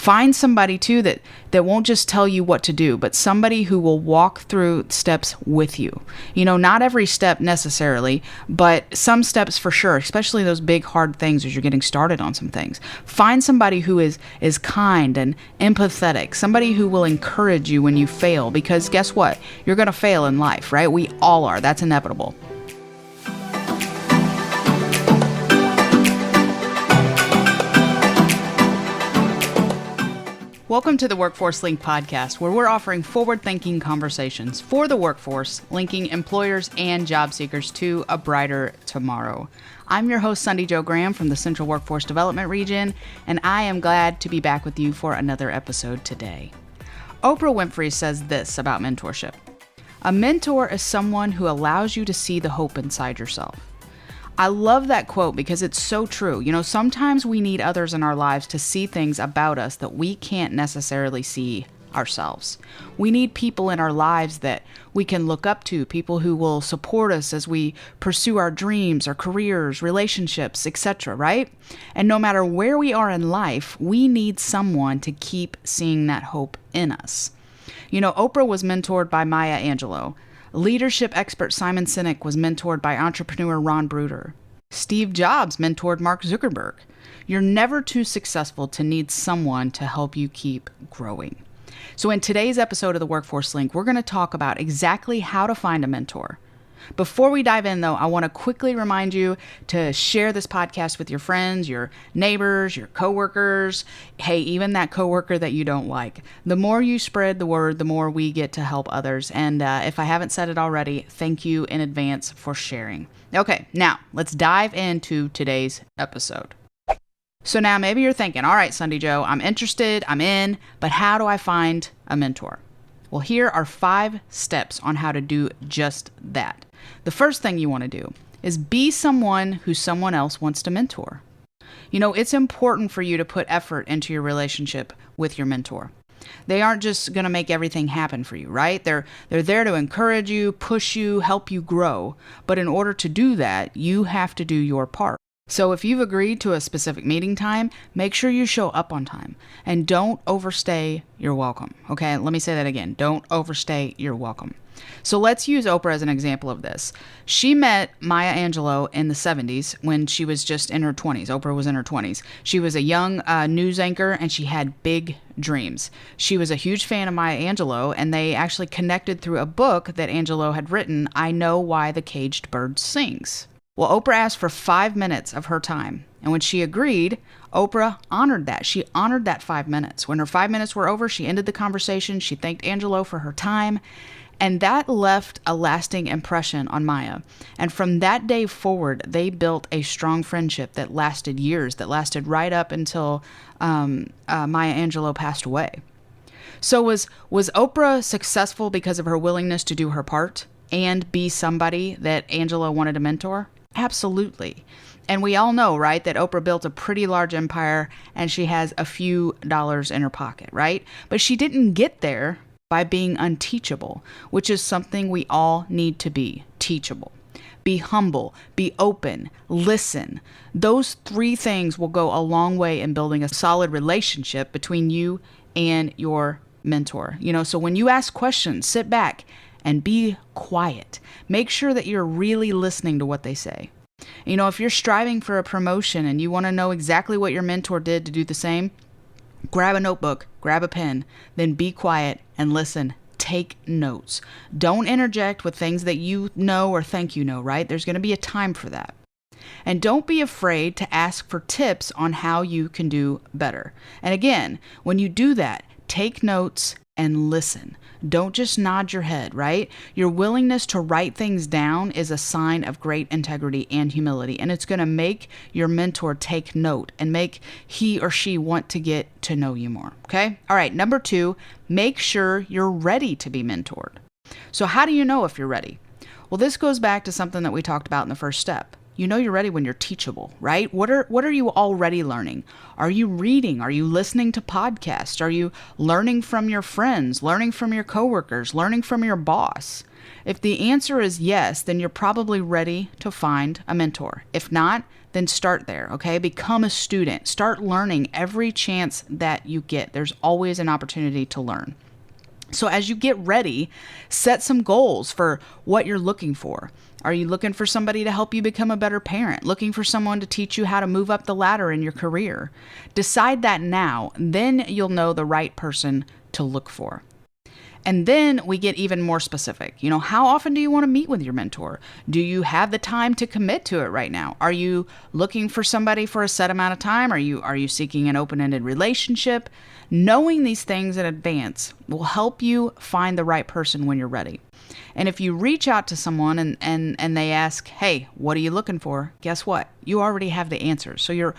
Find somebody too that won't just tell you what to do, but somebody who will walk through steps with you. Not every step necessarily, but some steps for sure, especially those big hard things as you're getting started on some things. Find somebody who is kind and empathetic, somebody who will encourage you when you fail, because guess what? You're going to fail in life, right? We all are. That's inevitable. Welcome to the Workforce Link podcast, where we're offering forward-thinking conversations for the workforce, linking employers and job seekers to a brighter tomorrow. I'm your host, Sunday Jo Graham from the Central Workforce Development Region, and I am glad to be back with you for another episode today. Oprah Winfrey says this about mentorship. A mentor is someone who allows you to see the hope inside yourself. I love that quote because it's so true. Sometimes we need others in our lives to see things about us that we can't necessarily see ourselves. We need people in our lives that we can look up to, people who will support us as we pursue our dreams, our careers, relationships, etc., right? And no matter where we are in life, we need someone to keep seeing that hope in us. Oprah was mentored by Maya Angelou. Leadership expert Simon Snek was mentored by entrepreneur Ron Bruder. Steve Jobs mentored Mark Zuckerberg. You're never too successful to need someone to help you keep growing. So in today's episode of the Workforce Link, we're going to talk about exactly how to find a mentor. Before we dive in, though, I want to quickly remind you to share this podcast with your friends, your neighbors, your coworkers, hey, even that coworker that you don't like. The more you spread the word, the more we get to help others. And if I haven't said it already, thank you in advance for sharing. Okay, now let's dive into today's episode. So now maybe you're thinking, all right, Sunday Jo, I'm interested, I'm in, but how do I find a mentor? Well, here are 5 steps on how to do just that. The first thing you want to do is be someone who someone else wants to mentor. It's important for you to put effort into your relationship with your mentor. They aren't just going to make everything happen for you, right? They're there to encourage you, push you, help you grow. But in order to do that, you have to do your part. So if you've agreed to a specific meeting time, make sure you show up on time and don't overstay your welcome. Okay, let me say that again. Don't overstay your welcome. So let's use Oprah as an example of this. She met Maya Angelou in the 70s when she was just in her 20s. Oprah was in her 20s. She was a young news anchor and she had big dreams. She was a huge fan of Maya Angelou, and they actually connected through a book that Angelou had written, I Know Why the Caged Bird Sings. Well, Oprah asked for 5 minutes of her time. And when she agreed, Oprah honored that. She honored that 5 minutes. When her 5 minutes were over, she ended the conversation. She thanked Angelou for her time. And that left a lasting impression on Maya. And from that day forward, they built a strong friendship that lasted years, that lasted right up until Maya Angelou passed away. So was Oprah successful because of her willingness to do her part and be somebody that Angelou wanted to mentor? Absolutely. And we all know, right, that Oprah built a pretty large empire and she has a few dollars in her pocket, right? But she didn't get there by being unteachable, which is something we all need to be, teachable. Be humble, be open, listen. Those 3 things will go a long way in building a solid relationship between you and your mentor. So when you ask questions, sit back and be quiet. Make sure that you're really listening to what they say. If you're striving for a promotion and you want to know exactly what your mentor did to do the same, grab a notebook, grab a pen, then be quiet and listen. Take notes. Don't interject with things that you know or think you know, right? There's going to be a time for that. And don't be afraid to ask for tips on how you can do better. And again, when you do that, take notes and listen. Don't just nod your head, right? Your willingness to write things down is a sign of great integrity and humility, and it's going to make your mentor take note and make he or she want to get to know you more, okay? All right, number 2, make sure you're ready to be mentored. So how do you know if you're ready? Well, this goes back to something that we talked about in the first step. You know you're ready when you're teachable, right? What are you already learning? Are you reading? Are you listening to podcasts? Are you learning from your friends, learning from your coworkers, learning from your boss? If the answer is yes, then you're probably ready to find a mentor. If not, then start there, okay? Become a student. Start learning every chance that you get. There's always an opportunity to learn. So as you get ready, set some goals for what you're looking for. Are you looking for somebody to help you become a better parent? Looking for someone to teach you how to move up the ladder in your career? Decide that now, then you'll know the right person to look for. And then we get even more specific. How often do you want to meet with your mentor? Do you have the time to commit to it right now? Are you looking for somebody for a set amount of time? Are you seeking an open-ended relationship? Knowing these things in advance will help you find the right person when you're ready. And if you reach out to someone and they ask, hey, what are you looking for? Guess what? You already have the answers. So you're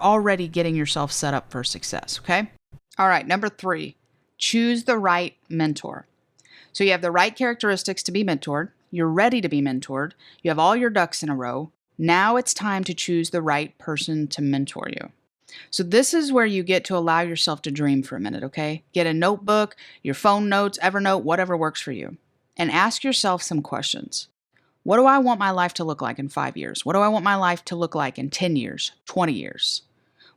already getting yourself set up for success, okay? All right, number 3. Choose the right mentor. So you have the right characteristics to be mentored. You're ready to be mentored. You have all your ducks in a row. Now it's time to choose the right person to mentor you. So this is where you get to allow yourself to dream for a minute, okay? Get a notebook, your phone notes, Evernote, whatever works for you. And ask yourself some questions. What do I want my life to look like in 5 years? What do I want my life to look like in 10 years, 20 years?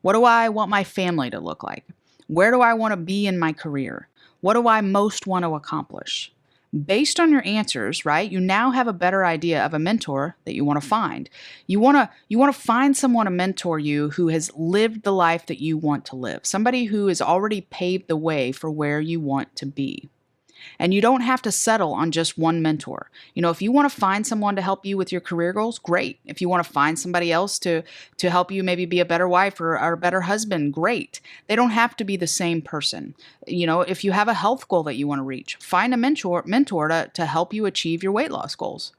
What do I want my family to look like? Where do I want to be in my career? What do I most want to accomplish? Based on your answers, right, you now have a better idea of a mentor that you want to find. You want to find someone to mentor you who has lived the life that you want to live, somebody who has already paved the way for where you want to be. And you don't have to settle on just one mentor. If you want to find someone to help you with your career goals, great. If you want to find somebody else to help you maybe be a better wife or a better husband, great. They don't have to be the same person. If you have a health goal that you want to reach, find a mentor to help you achieve your weight loss goals.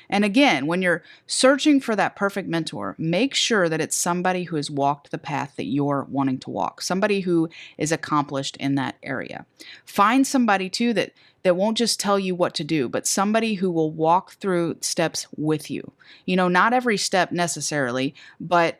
And again, when you're searching for that perfect mentor, make sure that it's somebody who has walked the path that you're wanting to walk, somebody who is accomplished in that area. Find somebody too that won't just tell you what to do, but somebody who will walk through steps with you. Not every step necessarily, but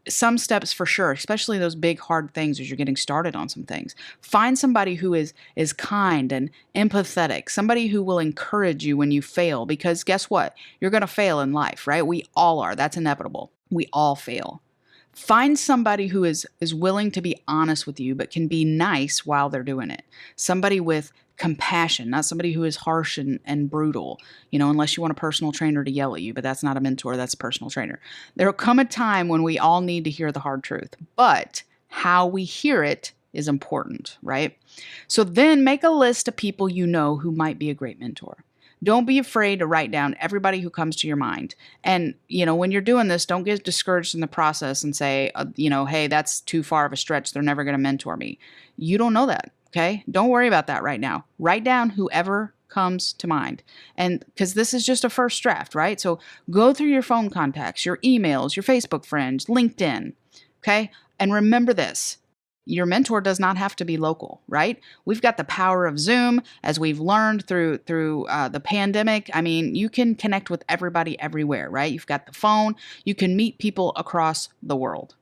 some steps for sure, especially those big, hard things as you're getting started on some things. Find somebody who is kind and empathetic, somebody who will encourage you when you fail, because guess what? You're going to fail in life, right? We all are. That's inevitable. We all fail. Find somebody who is willing to be honest with you, but can be nice while they're doing it. Somebody with compassion, not somebody who is harsh and brutal, unless you want a personal trainer to yell at you, but that's not a mentor, that's a personal trainer. There will come a time when we all need to hear the hard truth, but how we hear it is important, right? So then make a list of people who might be a great mentor. Don't be afraid to write down everybody who comes to your mind. And, when you're doing this, don't get discouraged in the process and say, hey, that's too far of a stretch. They're never going to mentor me. You don't know that. Okay? Don't worry about that right now. Write down whoever comes to mind. And because this is just a first draft, right? So go through your phone contacts, your emails, your Facebook friends, LinkedIn. Okay? And remember this. Your mentor does not have to be local, right? We've got the power of Zoom, as we've learned through the pandemic. I mean, you can connect with everybody everywhere, right? You've got the phone. You can meet people across the world.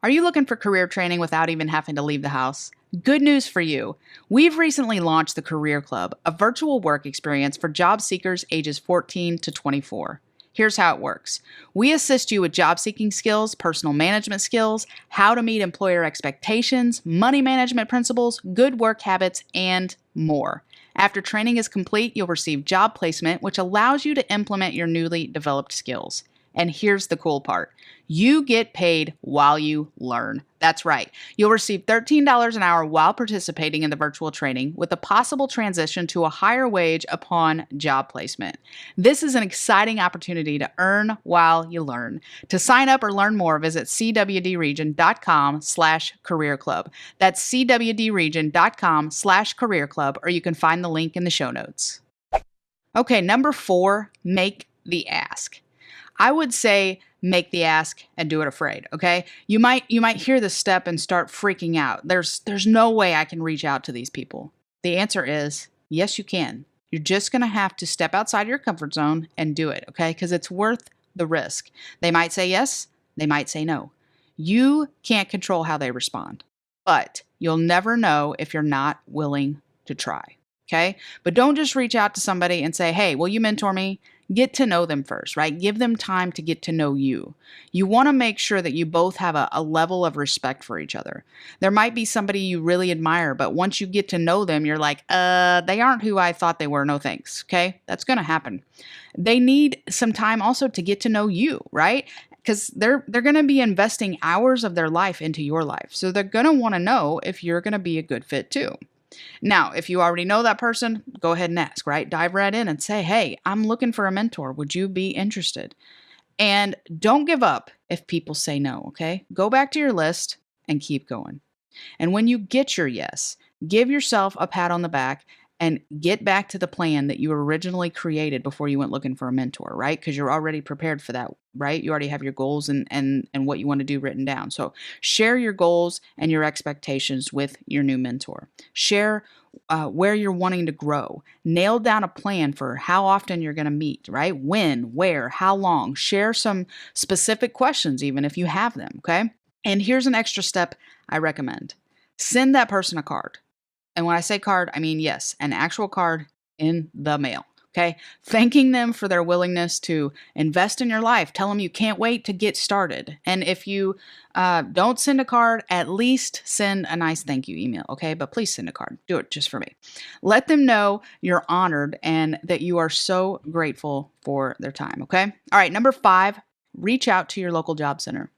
Are you looking for career training without even having to leave the house? Good news for you. We've recently launched the Career Club, a virtual work experience for job seekers ages 14 to 24. Here's how it works. We assist you with job seeking skills, personal management skills, how to meet employer expectations, money management principles, good work habits, and more. After training is complete, you'll receive job placement, which allows you to implement your newly developed skills. And here's the cool part. You get paid while you learn. That's right. You'll receive $13 an hour while participating in the virtual training, with a possible transition to a higher wage upon job placement. This is an exciting opportunity to earn while you learn. To sign up or learn more, visit cwdregion.com/career club. That's cwdregion.com/career club, or you can find the link in the show notes. Okay, number 4, make the ask. I would say make the ask and do it afraid, okay? You might hear this step and start freaking out. There's no way I can reach out to these people. The answer is yes, you can. You're just going to have to step outside your comfort zone and do it, okay? Because it's worth the risk. They might say yes, they might say no. You can't control how they respond, but you'll never know if you're not willing to try. Okay. But don't just reach out to somebody and say, hey, will you mentor me? Get to know them first, right? Give them time to get to know you. You want to make sure that you both have a level of respect for each other. There might be somebody you really admire, but once you get to know them, you're like, they aren't who I thought they were. No thanks. Okay. That's going to happen. They need some time also to get to know you, right? Because they're going to be investing hours of their life into your life. So they're going to want to know if you're going to be a good fit too. Now, if you already know that person, go ahead and ask, right? Dive right in and say, hey, I'm looking for a mentor. Would you be interested? And don't give up if people say no, okay? Go back to your list and keep going. And when you get your yes, give yourself a pat on the back and get back to the plan that you originally created before you went looking for a mentor, right? Because you're already prepared for that, right? You already have your goals and what you want to do written down. So share your goals and your expectations with your new mentor. Share where you're wanting to grow. Nail down a plan for how often you're going to meet, right? When, where, how long. Share some specific questions, even if you have them, okay? And here's an extra step I recommend. Send that person a card. And when I say card, I mean, yes, an actual card in the mail, okay? Thanking them for their willingness to invest in your life. Tell them you can't wait to get started. And if you don't send a card, at least send a nice thank you email, okay? But please send a card. Do it just for me. Let them know you're honored and that you are so grateful for their time, okay? All right, number 5, reach out to your local job center.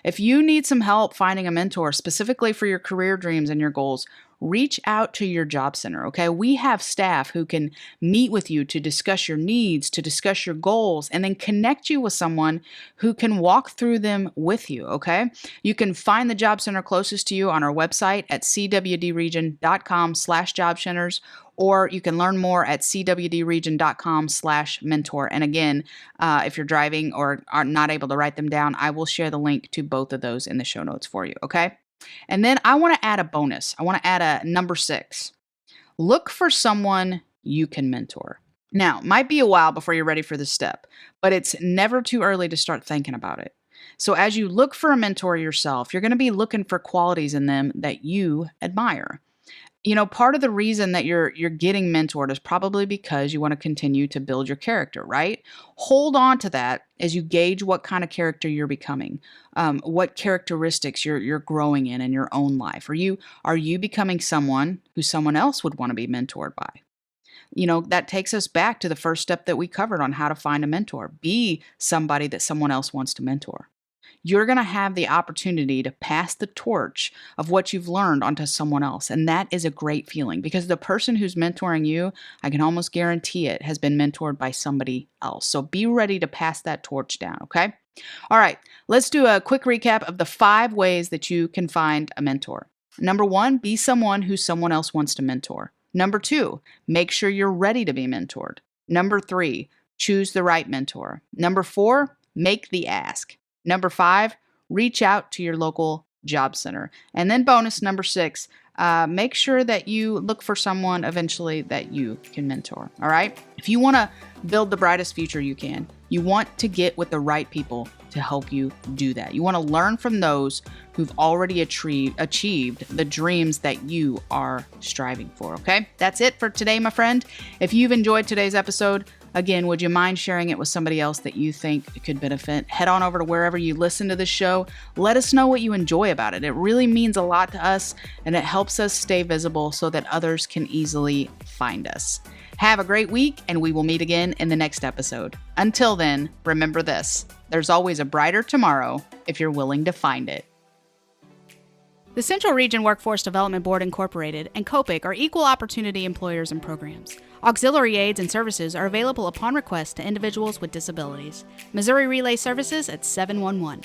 If you need some help finding a mentor specifically for your career dreams and your goals, reach out to your job center, okay? We have staff who can meet with you to discuss your needs, to discuss your goals, and then connect you with someone who can walk through them with you, okay? You can find the job center closest to you on our website at cwdregion.com/job centers, or you can learn more at cwdregion.com/mentor. And again, if you're driving or are not able to write them down, I will share the link to both of those in the show notes for you, okay? And then I want to add a bonus. I want to add a number 6. Look for someone you can mentor. Now, it might be a while before you're ready for this step, but it's never too early to start thinking about it. So as you look for a mentor yourself, you're going to be looking for qualities in them that you admire. You know, part of the reason that you're getting mentored is probably because you want to continue to build your character, right? Hold on to that as you gauge what kind of character you're becoming, what characteristics you're growing in your own life. Are you becoming someone who someone else would want to be mentored by? You know, that takes us back to the first step that we covered on how to find a mentor. Be somebody that someone else wants to mentor. You're going to have the opportunity to pass the torch of what you've learned onto someone else. And that is a great feeling because the person who's mentoring you, I can almost guarantee it, has been mentored by somebody else. So be ready to pass that torch down, okay? All right, let's do a quick recap of the 5 ways that you can find a mentor. Number 1, be someone who someone else wants to mentor. Number 2, make sure you're ready to be mentored. Number 3, choose the right mentor. Number 4, make the ask. Number 5, reach out to your local job center. And then bonus number 6, make sure that you look for someone eventually that you can mentor. All right. If you want to build the brightest future you can, you want to get with the right people to help you do that. You want to learn from those who've already achieved the dreams that you are striving for. Okay. That's it for today, my friend. If you've enjoyed today's episode, again, would you mind sharing it with somebody else that you think could benefit? Head on over to wherever you listen to this show. Let us know what you enjoy about it. It really means a lot to us, and it helps us stay visible so that others can easily find us. Have a great week, and we will meet again in the next episode. Until then, remember this: there's always a brighter tomorrow if you're willing to find it. The Central Region Workforce Development Board Incorporated and COPIC are equal opportunity employers and programs. Auxiliary aids and services are available upon request to individuals with disabilities. Missouri Relay Services at 711.